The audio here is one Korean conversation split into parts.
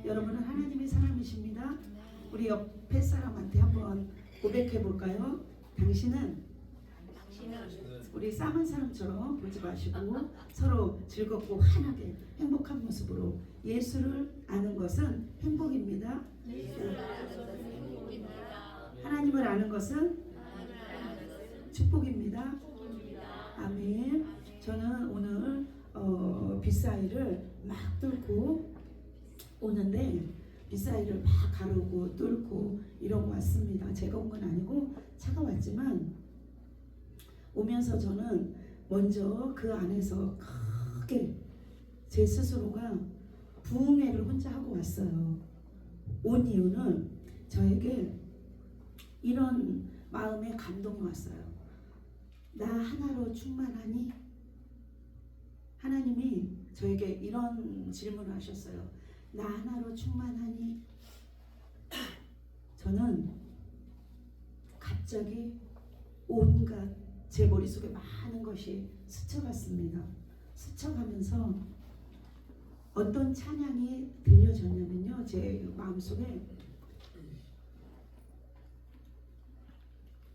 여러분은 하나님의 사람이십니다. 우리 옆에 사람한테 한번 고백해 볼까요? 당신은 우리 싸만 사람처럼 보지 마시고 서로 즐겁고 환하게 행복한 모습으로 예수를 아는 것은 행복입니다. 하나님을 아는 것은 축복입니다. 아멘. 저는 오늘 빗사이를 막 뚫고 오는데 빗사이를 막 가르고 뚫고 이러고 왔습니다. 제가 온 건 아니고 차가 왔지만 오면서 저는 먼저 그 안에서 크게 제 스스로가 부흥회를 혼자 하고 왔어요. 온 이유는 저에게 이런 마음의 감동이 왔어요. 나 하나로 충만하니? 하나님이 저에게 이런 질문을 하셨어요. 나 하나로 충만하니? 저는 갑자기 온갖 제 머릿속에 많은 것이 스쳐갔습니다. 스쳐가면서 어떤 찬양이 들려졌냐면요. 제 마음속에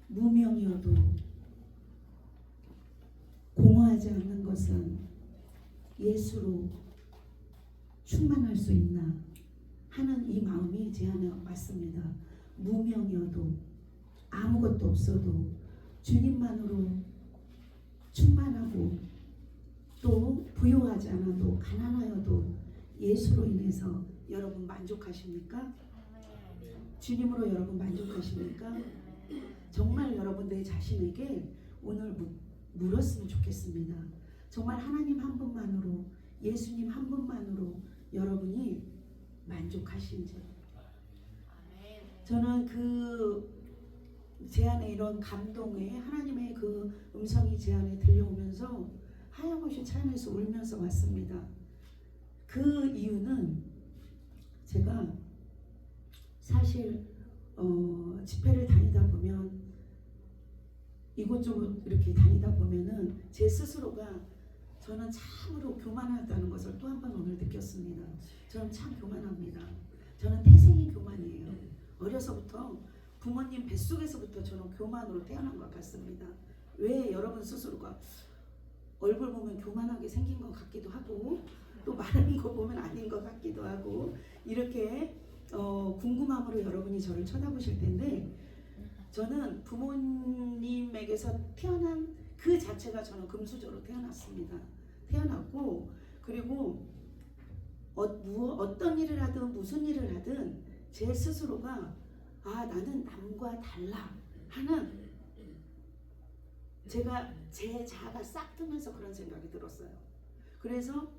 무명이어도 공허하지 않는 것은 예수로 충만할 수 있나 하는 이 마음이 제 안에 왔습니다. 무명이어도 아무것도 없어도 주님만으로 충만하고 또 부유하지 않아도 가난하여도 예수로 인해서 여러분 만족하십니까? 주님으로 여러분 만족하십니까? 정말 여러분 내 자신에게 오늘 물었으면 좋겠습니다. 정말 하나님 한 분만으로 예수님 한 분만으로 여러분이 만족하신지. 저는 제 안에 이런 감동에 하나님의 그 음성이 제 안에 들려오면서 하염없이 차 안에서 울면서 왔습니다. 그 이유는 제가 사실 집회를 다니다 보면 이곳저곳 이렇게 다니다 보면은 제 스스로가 저는 참으로 교만하다는 것을 또 한 번 오늘 느꼈습니다. 저는 참 교만합니다. 저는 태생이 교만이에요. 어려서부터 부모님 뱃속에서부터 저는 교만으로 태어난 것 같습니다. 왜 여러분 스스로가 얼굴 보면 교만하게 생긴 것 같기도 하고 또 말하는 거 보면 아닌 것 같기도 하고 이렇게 궁금함으로 여러분이 저를 쳐다보실 텐데 저는 부모님에게서 태어난 그 자체가 저는 금수저로 태어났습니다. 태어났고 그리고 어떤 일을 하든 무슨 일을 하든 제 스스로가 나는 남과 달라 하는 제가 제 자아가 싹 트면서 그런 생각이 들었어요. 그래서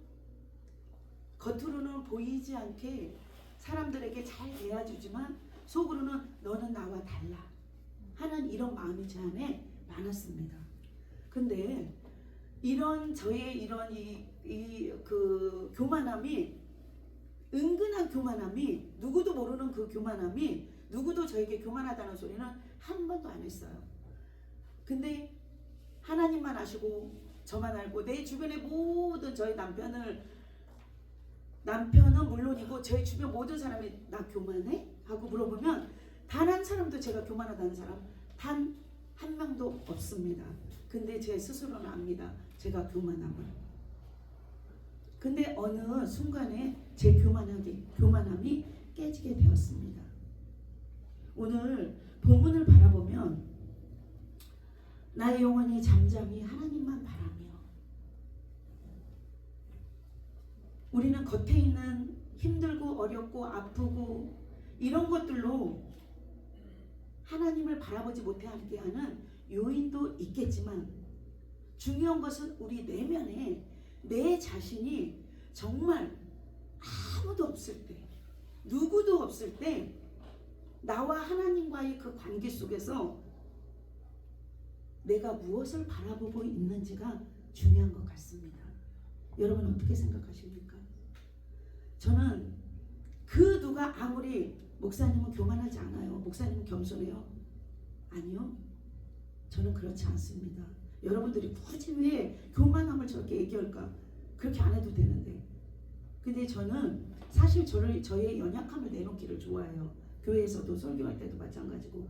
겉으로는 보이지 않게 사람들에게 잘 대해주지만 속으로는 너는 나와 달라 하는 이런 마음이 제 안에 많았습니다. 근데 이런 저의 이런 그 교만함이 은근한 교만함이 누구도 모르는 그 교만함이 누구도 저에게 교만하다는 소리는 한 번도 안 했어요. 근데 하나님만 아시고 저만 알고 내 주변의 모든 저희 남편은 물론이고 저희 주변 모든 사람이 나 교만해? 하고 물어보면 단 한 사람도 제가 교만하다는 사람 단 한 명도 없습니다. 근데 제 스스로는 압니다. 제가 교만함을. 근데 어느 순간에 제 교만함이 깨지게 되었습니다. 오늘 본문을 바라보면 나의 영혼이 잠잠히 하나님만 바라며 우리는 겉에 있는 힘들고 어렵고 아프고 이런 것들로 하나님을 바라보지 못하게 하는 요인도 있겠지만 중요한 것은 우리 내면에 내 자신이 정말 아무도 없을 때 누구도 없을 때 나와 하나님과의 그 관계 속에서 내가 무엇을 바라보고 있는지가 중요한 것 같습니다. 여러분 어떻게 생각하십니까? 저는 그 누가 아무리 목사님은 교만하지 않아요. 목사님은 겸손해요. 아니요. 저는 그렇지 않습니다. 여러분들이 굳이 왜 교만함을 저렇게 얘기할까? 그렇게 안 해도 되는데 근데 저는 사실 저의 연약함을 내놓기를 좋아해요. 교회에서도 설교할 때도 마찬가지고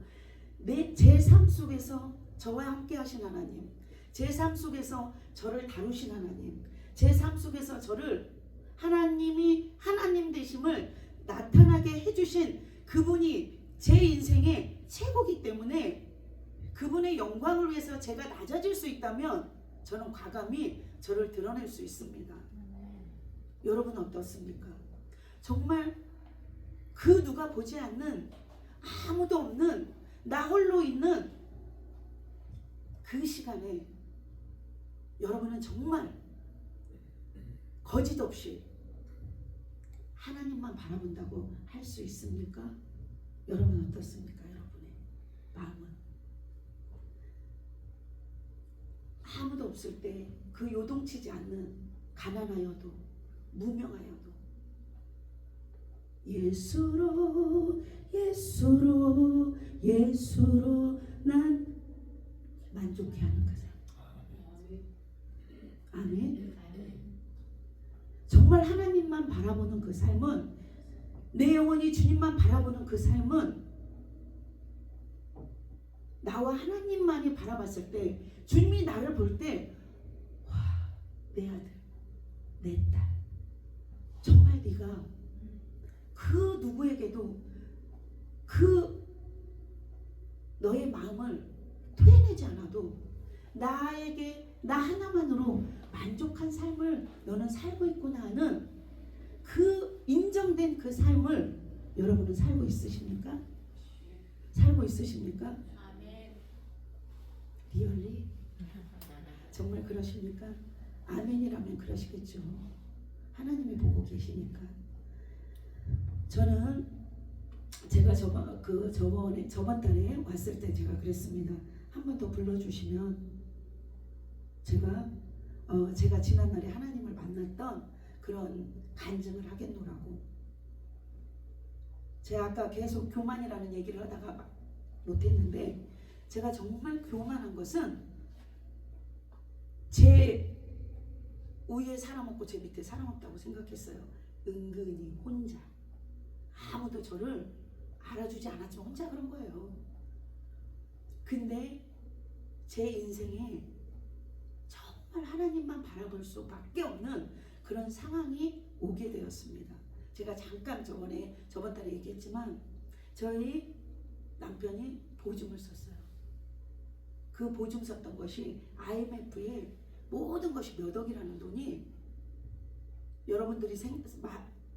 제 삶 속에서 저와 함께 하신 하나님, 제 삶 속에서 저를 다루신 하나님, 제 삶 속에서 저를 하나님이 하나님 되심을 나타나게 해주신 그분이 제 인생의 최고기 때문에 그분의 영광을 위해서 제가 낮아질 수 있다면 저는 과감히 저를 드러낼 수 있습니다. 여러분 어떻습니까? 정말 그 누가 보지 않는 아무도 없는 나 홀로 있는 그 시간에 여러분은 정말 거짓 없이 하나님만 바라본다고 할 수 있습니까? 여러분 어떻습니까? 여러분의 마음은 아무도 없을 때 그 요동치지 않는 가난하여도 무명하여도 예수로 예수로 예수로 난 만족해하는 그 삶. 아멘. 정말 하나님만 바라보는 그 삶은, 내 영혼이 주님만 바라보는 그 삶은 나와 하나님만이 바라봤을 때, 주님이 나를 볼 때, 와, 내 아들, 내 딸, 정말 네가 그 누구에게도 그 너의 마음을 토해내지 않아도 나에게 나 하나만으로 만족한 삶을 너는 살고 있구나 하는 그 인정된 그 삶을 여러분은 살고 있으십니까? 살고 있으십니까? 아멘. 리얼리? 정말 그러십니까? 아멘이라면 그러시겠죠. 하나님이 보고 계시니까. 저는 제가 저번 달에 왔을 때 제가 그랬습니다. 한 번 더 불러주시면 제가 지난날에 하나님을 만났던 그런 간증을 하겠노라고. 제가 아까 계속 교만이라는 얘기를 하다가 못했는데, 제가 정말 교만한 것은 제 위에 사람 없고 제 밑에 사람 없다고 생각했어요. 은근히 혼자. 아무도 저를 알아주지 않았지만 혼자 그런 거예요. 근데 제 인생에 정말 하나님만 바라볼 수밖에 없는 그런 상황이 오게 되었습니다. 제가 잠깐 저번 달에 얘기했지만 저희 남편이 보증을 썼어요. 그 보증 썼던 것이 IMF에 모든 것이 몇 억이라는 돈이, 여러분들이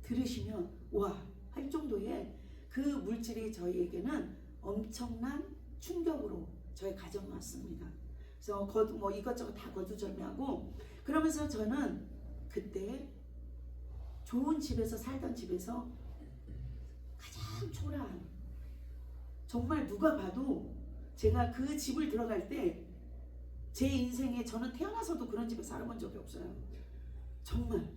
들으시면 와 할 정도의 그 물질이 저희에게는 엄청난 충격으로 저희 가정에 왔습니다. 그래서 이것저것 다 거두절미하고, 그러면서 저는 그때 좋은 집에서 살던 집에서 가장 초라한, 정말 누가 봐도 제가 그 집을 들어갈 때 제 인생에, 저는 태어나서도 그런 집에 살아본 적이 없어요. 정말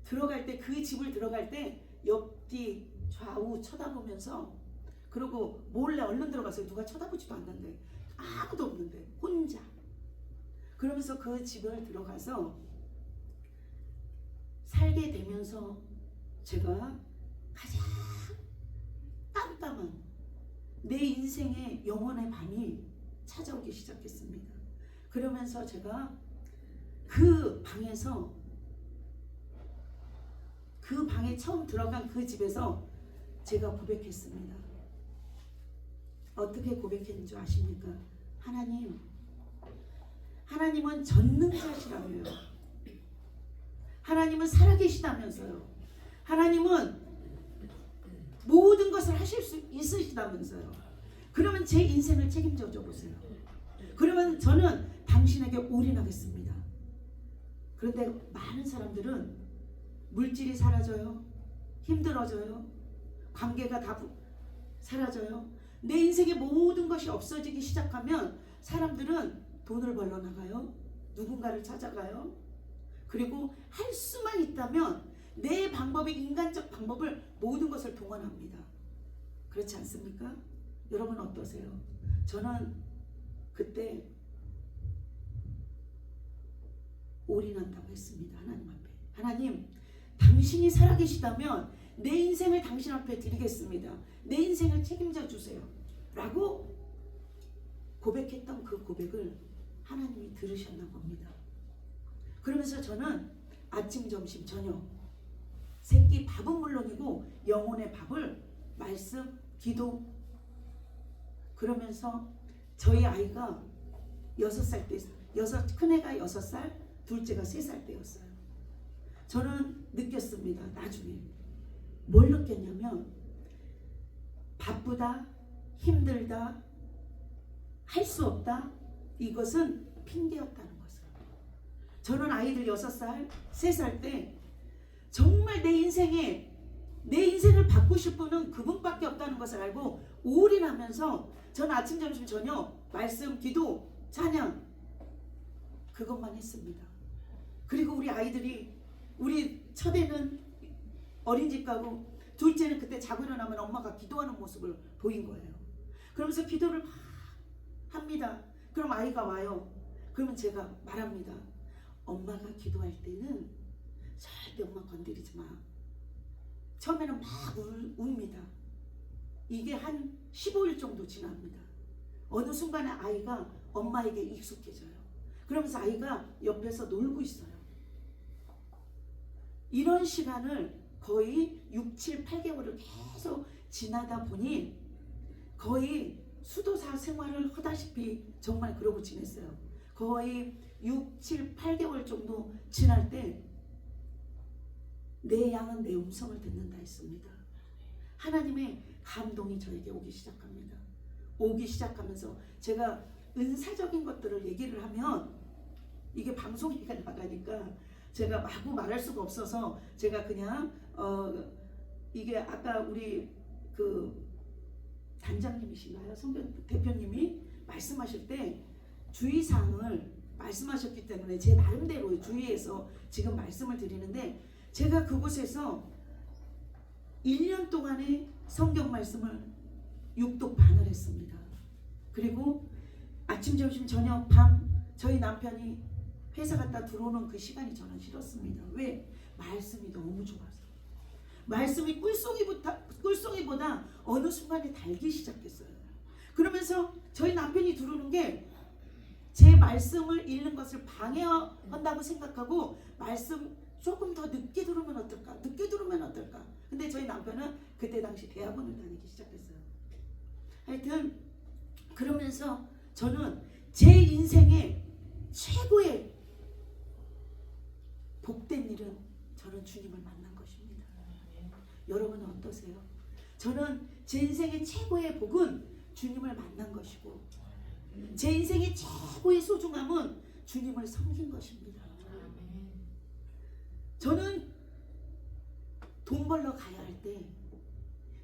들어갈 때, 그 집을 들어갈 때 옆뒤 좌우 쳐다보면서, 그리고 몰래 얼른 들어가서 누가 쳐다보지도 않는데, 아무도 없는데 혼자, 그러면서 그 집을 들어가서 살게 되면서 제가 가장 깜깜한 내 인생의 영혼의 밤이 찾아오기 시작했습니다. 그러면서 제가 그 방에 처음 들어간 그 집에서 제가 고백했습니다. 어떻게 고백했는 줄 아십니까? 하나님은 전능자시라며요. 하나님은 살아계시다면서요. 하나님은 모든 것을 하실 수 있으시다면서요. 그러면 제 인생을 책임져 줘 보세요. 그러면 저는 당신에게 올인하겠습니다. 그런데 많은 사람들은 물질이 사라져요. 힘들어져요. 관계가 다 사라져요. 내 인생의 모든 것이 없어지기 시작하면 사람들은 돈을 벌러 나가요. 누군가를 찾아가요. 그리고 할 수만 있다면 내 방법의 인간적 방법을, 모든 것을 동원합니다. 그렇지 않습니까? 여러분 어떠세요? 저는 그때 올인한다고 했습니다. 하나님 앞에. 하나님, 당신이 살아계시다면 내 인생을 당신 앞에 드리겠습니다. 내 인생을 책임져 주세요. 라고 고백했던 그 고백을 하나님이 들으셨나 봅니다. 그러면서 저는 아침, 점심, 저녁 세끼 밥은 물론이고 영혼의 밥을 말씀, 기도 그러면서 저희 아이가 6살 때 큰애가 6살, 둘째가 3살 때였어요. 저는 느꼈습니다. 나중에 뭘 느꼈냐면 바쁘다, 힘들다, 할 수 없다, 이것은 핑계였다는 것을. 저는 아이들 6살, 3살 때 정말 내 인생을 바꾸실 분은 그분밖에 없다는 것을 알고 올인하면서 저는 아침, 점심, 저녁 말씀, 기도, 찬양 그것만 했습니다. 그리고 우리 아이들이, 우리 첫애는 어린이집 가고 둘째는 그때 자고 일어나면 엄마가 기도하는 모습을 보인 거예요. 그러면서 기도를 막 합니다. 그럼 아이가 와요. 그러면 제가 말합니다. 엄마가 기도할 때는 절대 엄마 건드리지 마. 처음에는 막 웁니다. 이게 한 15일 정도 지납니다. 어느 순간에 아이가 엄마에게 익숙해져요. 그러면서 아이가 옆에서 놀고 있어요. 이런 시간을 거의 6, 7, 8개월을 계속 지나다 보니 거의 수도사 생활을 하다시피 정말 그러고 지냈어요. 거의 6, 7, 8개월 정도 지날 때 내 양은 내 음성을 듣는다 했습니다. 하나님의 감동이 저에게 오기 시작합니다. 오기 시작하면서 제가 은사적인 것들을 얘기를 하면 이게 방송에가 나가니까 제가 마구 말할 수가 없어서 제가 그냥 이게 아까 우리 그 단장님이신가요? 성경 대표님이 말씀하실 때 주의사항을 말씀하셨기 때문에 제 나름대로 주의해서 지금 말씀을 드리는데, 제가 그곳에서 1년 동안의 성경 말씀을 6독 반을 했습니다. 그리고 아침, 점심, 저녁, 밤 저희 남편이 회사 갔다 들어오는 그 시간이 저는 싫었습니다. 왜? 말씀이 너무 좋아서. 말씀이 꿀송이보다 어느 순간에 달기 시작했어요. 그러면서 저희 남편이 들어오는 게 제 말씀을 읽는 것을 방해한다고 생각하고 말씀 조금 더 늦게 들으면 어떨까? 늦게 들으면 어떨까? 근데 저희 남편은 그때 당시 대학원을 다니기 시작했어요. 하여튼 그러면서 저는 제 인생의 최고의 복된 일은 저는 주님을 만난 것입니다. 여러분은 어떠세요? 저는 제 인생의 최고의 복은 주님을 만난 것이고 제 인생의 최고의 소중함은 주님을 섬긴 것입니다. 저는 돈 벌러 가야 할 때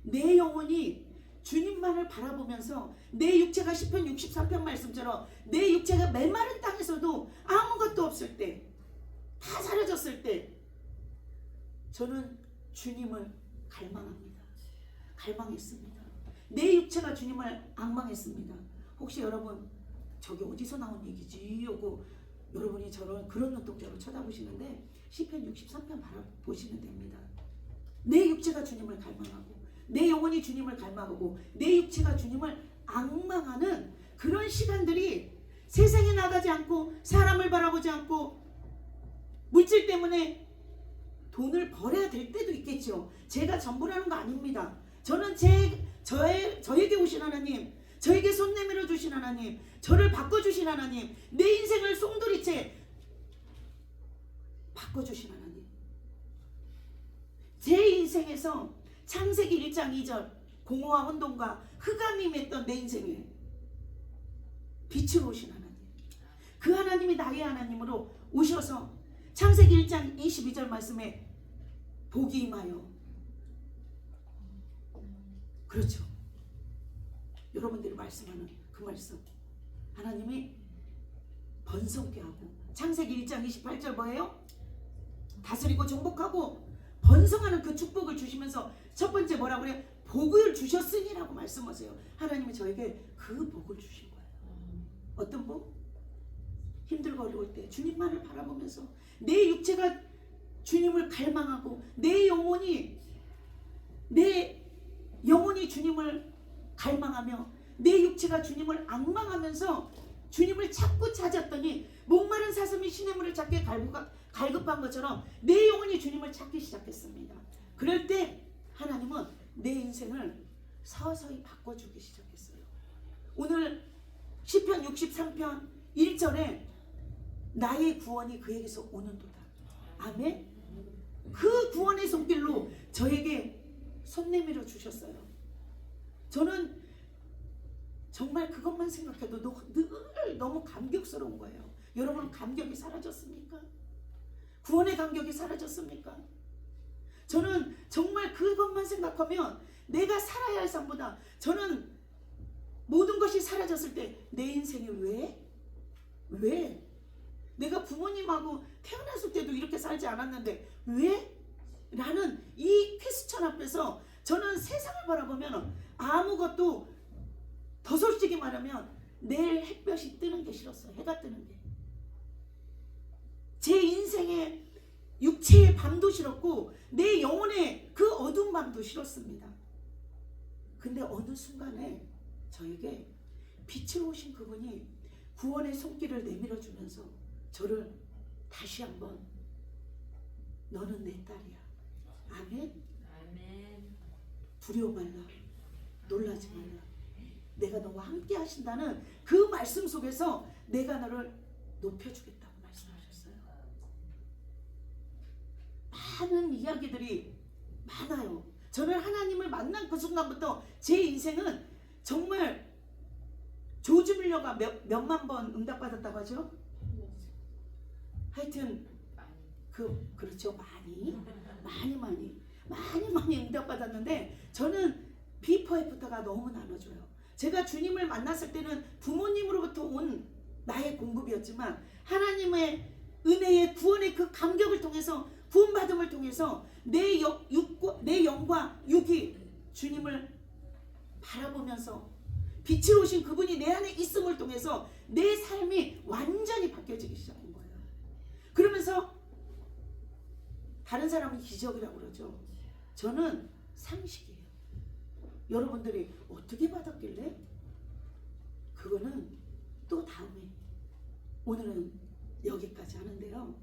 내 영혼이 주님만을 바라보면서 내 육체가 시편 63편 말씀처럼 내 육체가 메마른 땅에서도 아무것도 없을 때, 다 사라졌을 때 저는 주님을 갈망합니다. 갈망했습니다. 내 육체가 주님을 앙망했습니다. 혹시 여러분 저게 어디서 나온 얘기지? 하고 여러분이 저를 그런 눈동자로 쳐다보시는데 시편 63편 보시면 됩니다. 내 육체가 주님을 갈망하고 내 영혼이 주님을 갈망하고 내 육체가 주님을 앙망하는 그런 시간들이 세상에 나가지 않고 사람을 바라보지 않고 물질 때문에 돈을 벌어야 될 때도 있겠죠. 제가 전부라는 거 아닙니다. 저는 저에게 오신 하나님, 저에게 손 내밀어 주신 하나님, 저를 바꿔주신 하나님, 내 인생을 송두리째 바꿔주신 하나님, 제 인생에서 창세기 1장 2절 공허와 혼돈과 흑암이 맺던 내 인생에 빛으로 오신 하나님, 그 하나님이 나의 하나님으로 오셔서 창세기 1장 22절 말씀에 복이 임하여, 그렇죠, 여러분들이 말씀하는 그 말씀, 하나님이 번성케 하고, 창세기 1장 28절 뭐예요? 다스리고 정복하고 번성하는 그 축복을 주시면서 첫 번째 뭐라고 그래요? 복을 주셨으니라고 말씀하세요. 하나님이 저에게 그 복을 주신 거예요. 어떤 복? 힘들고 어려울 때 주님만을 바라보면서 내 육체가 주님을 갈망하고 내 영혼이 주님을 갈망하며 내 육체가 주님을 앙망하면서 주님을 찾고 찾았더니 목마른 사슴이 시냇물을 찾게 갈급한 것처럼 내 영혼이 주님을 찾기 시작했습니다. 그럴 때 하나님은 내 인생을 서서히 바꿔주기 시작했어요. 오늘 시편 63편 1절에 나의 구원이 그에게서 오는도다. 아멘. 그 구원의 손길로 저에게 손 내밀어 주셨어요. 저는 정말 그것만 생각해도 늘 너무 감격스러운 거예요. 여러분, 감격이 사라졌습니까? 구원의 감격이 사라졌습니까? 저는 정말 그것만 생각하면 내가 살아야 할 삶보다 저는 모든 것이 사라졌을 때 내 인생이 왜? 내가 부모님하고 태어났을 때도 이렇게 살지 않았는데 왜? 라는 이 퀘스천 앞에서 저는 세상을 바라보면 아무것도, 더 솔직히 말하면 내일 햇볕이 뜨는 게 싫었어요. 해가 뜨는 게. 제 인생의 육체의 밤도 싫었고 내 영혼의 그 어두운 밤도 싫었습니다. 근데 어느 순간에 저에게 빛으로 오신 그분이 구원의 손길을 내밀어 주면서 저를 다시 한번 너는 내 딸이야. 아멘. 두려워 말라. 놀라지 말라. 내가 너와 함께 하신다는 그 말씀 속에서 내가 너를 높여주겠다고 말씀하셨어요. 많은 이야기들이 많아요. 저는 하나님을 만난 그 순간부터 제 인생은 정말 조지 밀러가 몇만 번 응답받았다고 하죠? 하여튼 그렇죠. 많이 응답받았는데 저는 비포 애프터가 너무 나눠져요. 제가 주님을 만났을 때는 부모님으로부터 온 나의 공급이었지만 하나님의 은혜의 구원의 그 감격을 통해서, 구원받음을 통해서 내 영과 육이 주님을 바라보면서 빛으로 오신 그분이 내 안에 있음을 통해서 내 삶이 완전히 바뀌어지기 시작한 거예요. 그러면서 다른 사람은 기적이라고 그러죠. 저는 상식이에요. 여러분들이 어떻게 받았길래? 그거는 또 다음에, 오늘은 여기까지 하는데요.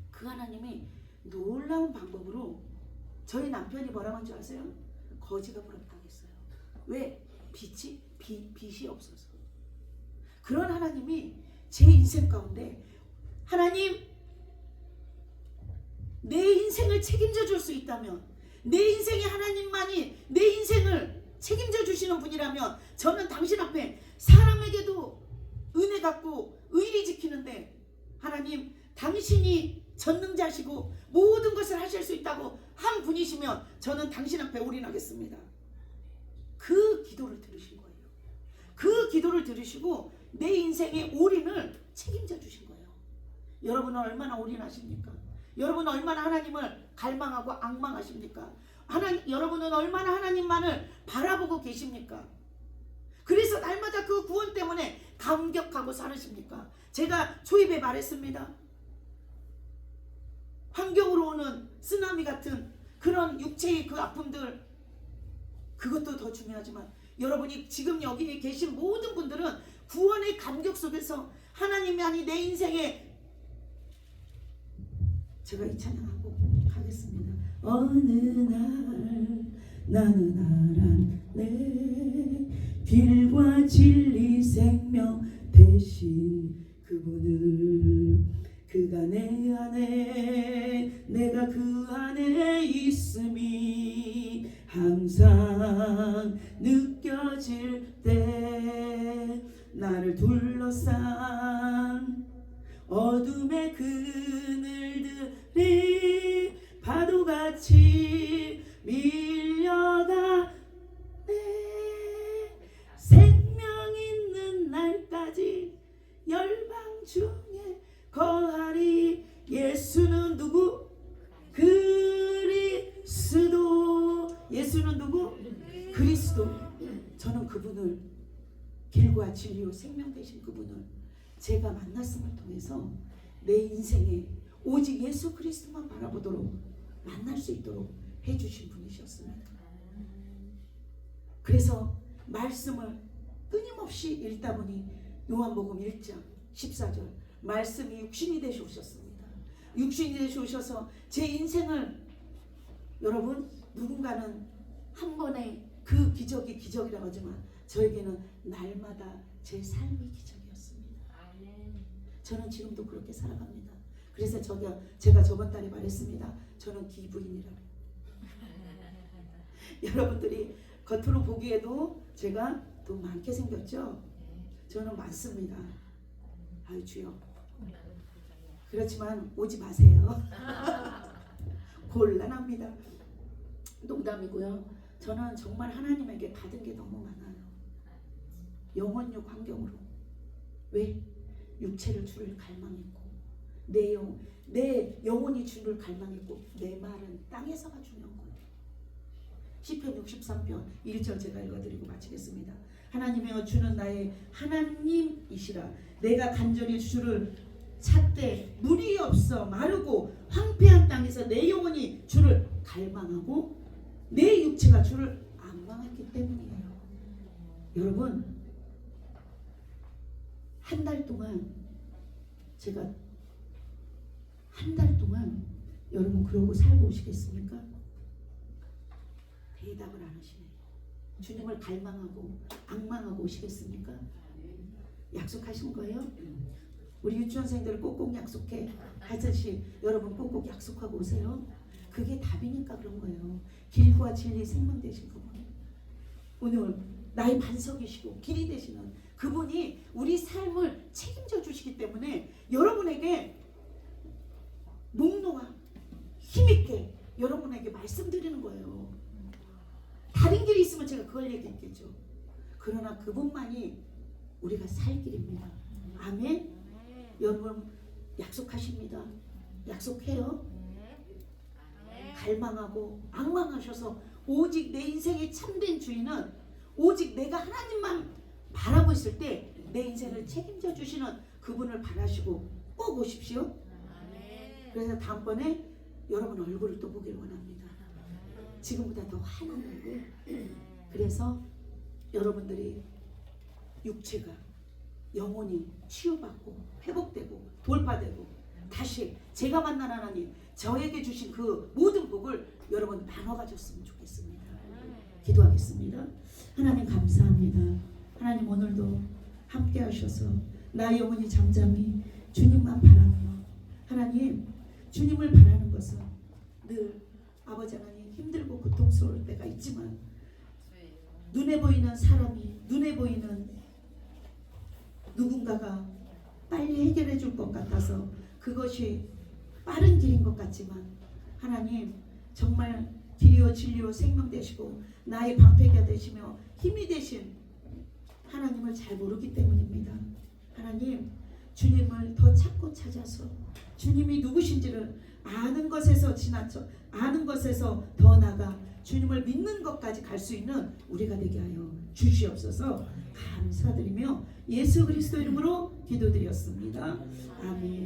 그 하나님이 놀라운 방법으로 저희 남편이 뭐라고 한 줄 아세요? 거지가 부럽다겠어요. 왜? 빛이 없어서. 그런 하나님이 제 인생 가운데, 하나님 내 인생을 책임져 줄 수 있다면, 내 인생에 하나님만이 내 인생을 책임져 주시는 분이라면 저는 당신 앞에 사람에게도 은혜 갚고 의리 지키는데, 하나님 당신이 전능자시고 모든 것을 하실 수 있다고 한 분이시면 저는 당신 앞에 올인하겠습니다. 그 기도를 들으신 거예요. 그 기도를 들으시고 내 인생의 올인을 책임져 주신 거예요. 여러분은 얼마나 올인하십니까? 여러분은 얼마나 하나님을 갈망하고 앙망하십니까? 여러분은 얼마나 하나님만을 바라보고 계십니까? 그래서 날마다 그 구원 때문에 감격하고 살으십니까? 제가 초입에 말했습니다. 환경으로 오는 쓰나미 같은 그런 육체의 그 아픔들, 그것도 더 중요하지만 여러분이 지금 여기 계신 모든 분들은 구원의 감격 속에서 하나님만이 내 인생에, 제가 이 찬양하고 가겠습니다. 어느 날 나는 알았네, 길과 진리 생명 대신 그분을. 그가 내 안에, 내가 그 안에 있음이 항상 느껴질 때, 나를 둘러싼 어둠의 그늘들이 파도같이 밀려가 내 생명 있는 날까지 열방 중에 거하리. 예수는 누구? 그리스도. 예수는 누구? 그리스도. 저는 그분을, 길과 진리요 생명 되신 그분을 제가 만났음을 통해서 내 인생의 오직 예수 그리스도만 바라보도록 만날 수 있도록 해주신 분이셨습니다. 그래서 말씀을 끊임없이 읽다 보니 요한복음 1장 14절 말씀이 육신이 되셔 오셨습니다. 육신이 되셔 오셔서 제 인생을 여러분 누군가는 한 번에 그 기적이 기적이라고 하지만 저에게는 날마다 제 삶이 기적이었습니다. 저는 지금도 그렇게 살아갑니다. 그래서 제가 저번 달에 말했습니다. 저는 기부인이라고. 여러분들이 겉으로 보기에도 제가 돈 많게 생겼죠? 저는 많습니다. 아유 주여. 그렇지만 오지 마세요. 곤란합니다. 농담이고요. 저는 정말 하나님에게 받은 게 너무 많아요. 영혼육 환경으로. 왜? 육체를 주를 갈망했고 내 영혼이 주를 갈망했고 내 말은 땅에서가 중요한 거예요. 시편 63편 1절 제가 읽어드리고 마치겠습니다. 하나님이여 주는 나의 하나님이시라. 내가 간절히 주를 찾되 물이 없어 마르고 황폐한 땅에서 내 영혼이 주를 갈망하고 내 육체가 주를 앙망했기 때문이에요. 여러분 한 달 동안 제가 한 달 동안 여러분 그러고 살고 오시겠습니까? 대답을 안 하시네요. 주님을 갈망하고 앙망하고 오시겠습니까? 약속하신 거예요? 우리 유치원생들 꼭꼭 약속해 하듯이 여러분 꼭꼭 약속하고 오세요. 그게 답이니까 그런 거예요. 길과 진리 생명 되신 그분, 오늘 나의 반석이시고 길이 되시는 그분이 우리 삶을 책임져 주시기 때문에 여러분에게 목놓아 힘있게 여러분에게 말씀드리는 거예요. 다른 길이 있으면 제가 그걸 얘기했겠죠. 그러나 그분만이 우리가 살 길입니다. 아멘. 여러분 약속하십니다. 약속해요. 갈망하고 앙망하셔서 오직 내 인생의 참된 주인은 오직 내가 하나님만 바라고 있을 때 내 인생을 책임져 주시는 그분을 바라시고 꼭 오십시오. 그래서 다음번에 여러분 얼굴을 또 보길 원합니다. 지금보다 더 환한 얼굴. 그래서 여러분들이 육체가 영혼이 치유받고 회복되고 돌파되고 다시 제가 만난 하나님 저에게 주신 그 모든 복을 여러분 나눠 가졌으면 좋겠습니다. 기도하겠습니다. 하나님 감사합니다. 하나님 오늘도 함께 하셔서 나의 영혼이 잠잠히 주님만 바라며 하나님 주님을 바라는 것은 늘 아버지 하나님 힘들고 고통스러울 때가 있지만 눈에 보이는 사람이 눈에 보이는 누군가가 빨리 해결해 줄 것 같아서 그것이 빠른 길인 것 같지만 하나님 정말 길이요 진리요 생명 되시고 나의 방패가 되시며 힘이 되신 하나님을 잘 모르기 때문입니다. 하나님 주님을 더 찾고 찾아서 주님이 누구신지를 아는 것에서 지나쳐 아는 것에서 더 나가 주님을 믿는 것까지 갈 수 있는 우리가 되게 하여 주시옵소서. 감사드리며 예수 그리스도 이름으로 기도드렸습니다. 아멘.